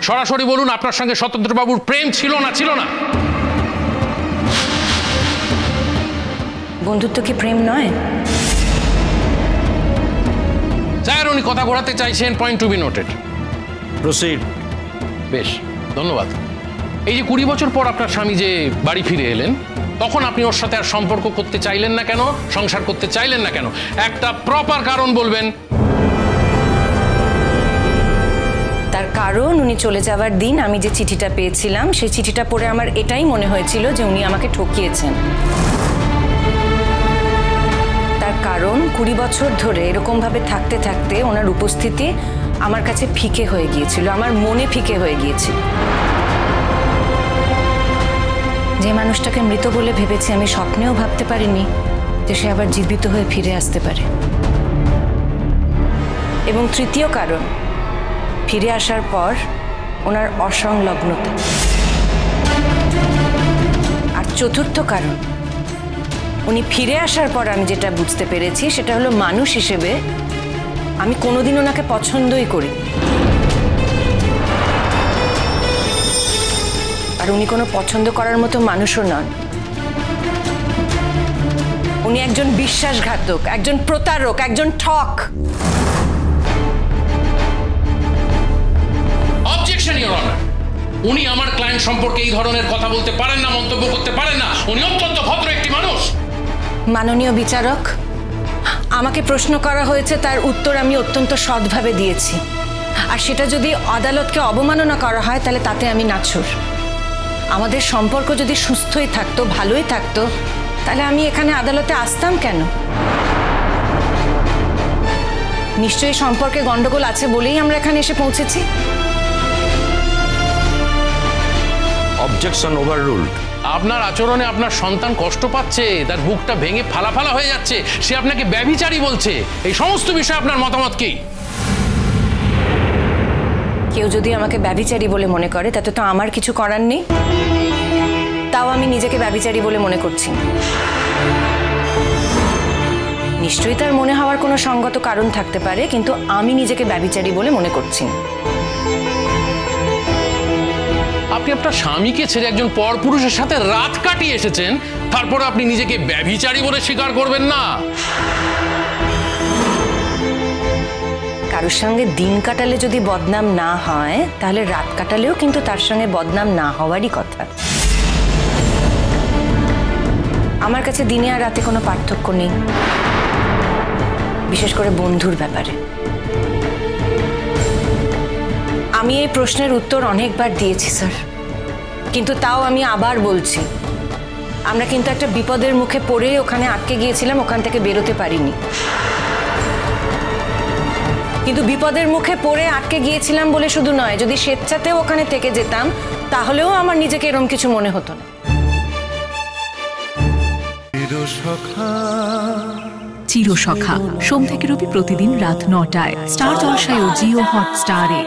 সরাসরি বলুন, আপনার সঙ্গে স্বতন্ত্রবাবুর প্রেম ছিল না ছিল না? বন্ধুত্ব কি প্রেম নয়? স্যার, উনি কথা ঘোরাতে চাইছেন, point to be noted. Proceed. বেশ, ধন্যবাদ। এই যে 20 বছর পর আপনার স্বামী যে বাড়ি ফিরে এলেন, তখন আপনি ওর সাথে আর সম্পর্ক করতে চাইলেন না কেন, সংসার করতে চাইলেন না কেন? একটা প্রপার কারণ বলবেন। তার কারণ, উনি চলে যাওয়ার দিন আমি যে চিঠিটা পেয়েছিলাম, সেই চিঠিটা পড়ে আমার এটাই মনে হয়েছিল যে উনি আমাকে ঠকিয়েছেন। তার কারণ 20 বছর ধরে এরকম ভাবে থাকতে থাকতে ওনার উপস্থিতি আমার কাছে ফিকে হয়ে গিয়েছিল, আমার মনে ফিকে হয়ে গিয়েছিল। যে মানুষটাকে মৃত বলে ভেবেছি, আমি স্বপ্নেও ভাবতে পারিনি যে সে আবার জীবিত হয়ে ফিরে আসতে পারে। এবং তৃতীয় কারণ, ফিরে আসার পর ওনার অসংলগ্নতা। আর চতুর্থ কারণ, উনি ফিরে আসার পর আমি যেটা বুঝতে পেরেছি সেটা হলো, মানুষ হিসেবে আমি কোনোদিন ওনাকে পছন্দই করি। আর উনি কোনো পছন্দ করার মতো মানুষও নন। উনি একজন বিশ্বাসঘাতক, একজন প্রতারক, একজন ঠক। Objection, your honour. উনি আমার ক্লায়েন্ট সম্পর্কে এই ধরনের কথা বলতে পারেন না, মন্তব্য করতে পারেন না। উনি অত্যন্ত ভদ্র একটি মানুষ। মাননীয় বিচারক, আমাকে প্রশ্ন করা হয়েছে, তার উত্তর আমি অত্যন্ত সৎভাবে দিয়েছি। আর সেটা যদি আদালতকে অবমাননা করা হয় তাহলে তাতে আমি নাছোড়। আমাদের সম্পর্ক যদি সুস্থই থাকতো, ভালোই থাকতো, তাহলে আমি এখানে আদালতে আসতাম কেন? নিশ্চয়ই সম্পর্কে গন্ডগোল আছে বলেই আমরা এখানে এসে পৌঁছেছি। Objection overruled. আপনার আচরণে আপনার সন্তান কষ্ট পাচ্ছে, তার বুকটা ভেঙে ফালা ফালা হয়ে যাচ্ছে, সে আপনাকে ব্যভিচারী বলছে। এই সমস্ত বিষয়ে আপনার মতামত কি? কেউ যদি আমাকে ব্যভিচারী বলে মনে করে তাতে তো আমার কিছু করার নেই। তাও আমি নিজেকে ব্যভিচারী বলে মনে করছি। নিশ্চয়ই তার মনে হওয়ার কোনো সঙ্গত কারণ থাকতে পারে, কিন্তু আমি নিজেকে ব্যভিচারী বলে মনে করছি। আপনি আপনার স্বামীকে ছেড়ে একজন পরপুরুষের সাথে রাত কাটিয়ে এসেছেন, তারপরে আপনি নিজেকে ব্যভিচারী বলে স্বীকার করবেন না? কারোর সঙ্গে দিন কাটালে যদি বদনাম না হয়, তাহলে রাত কাটালেও কিন্তু তার সঙ্গে বদনাম না হওয়ারই কথা। আমার কাছে দিনে আর রাতে কোনো পার্থক্য নেই, বিশেষ করে বন্ধুর ব্যাপারে। আমি এই প্রশ্নের উত্তর অনেকবার দিয়েছি স্যার, কিন্তু তাও আমি আবার বলছি, আমরা কিন্তু একটা বিপদের মুখে পড়ে ওখানে আটকে গিয়েছিলাম, ওখান থেকে বেরোতে পারিনি। কিন্তু বিপদের মুখে পড়ে আটকে গিয়েছিলাম বলে শুধু নয়, যদি স্বেচ্ছাতেও ওখানে থেকে যেতাম তাহলেও আমার নিজেকে এরকম কিছু মনে হতো না। চিরসখা, সোম থেকে রবি প্রতিদিন রাত 9টায় স্টার জলসায় ও জিও হটস্টারে।